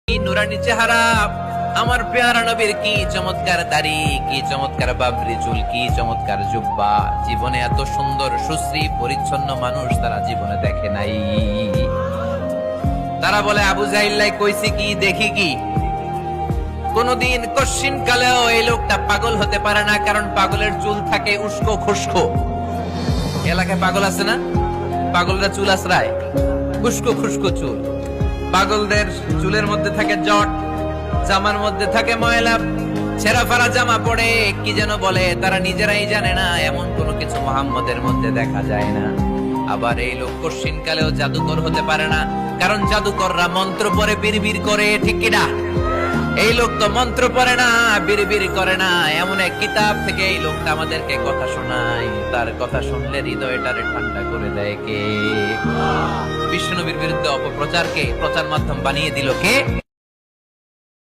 কি নুরানি চেহারা, আমার পেয়ারা নবীর কি চমৎকার দাড়ি, কি চমৎকার বাবরি চুল, কি চমৎকার জুব্বা। জীবনে এত সুন্দর সুশ্রী পরিচ্ছন্ন মানুষ তারা জীবনে দেখে নাই। তারা বলে আবু জাহিল্লাই কইছি কি দেখি কি। কোনদিন কশ্চিন কালেও এই লোকটা পাগল হতে পারে না, কারণ পাগলের চুল থাকে উস্কো খুস্কো। এলাকায় পাগল আছে না, পাগলরা চুল আশ্রায়, উস্কো খুস্কো চুল। পাগলদের চুলের মধ্যে থাকে জট, জামার মধ্যে থাকে ময়লা, ছেঁড়া ফাড়া জামা পড়ে কি যেন বলে, তারা নিজেরাই জানে না। এমন কোনো কিছু মুহাম্মদের মধ্যে দেখা যায় না। আবার এই লোক কশ্চিন কালেও জাদুকর হতে পারে না, কারণ জাদুকররা মন্ত্র পড়ে বিড়বিড় করে, ঠিক কিনা? এই লোক তো মন্ত্র পড়ে না, বিড়বিড় করে না। এমন এক কিতাব থেকে এই লোকটা আমাদেরকে কথা শোনায়, তার কথা শুনলে হৃদয়টারে ঠান্ডা করে দেয় কে? বিশ্বনবীর বিরুদ্ধে অপপ্রচারকে প্রচার মাধ্যম বানিয়ে দিল কে?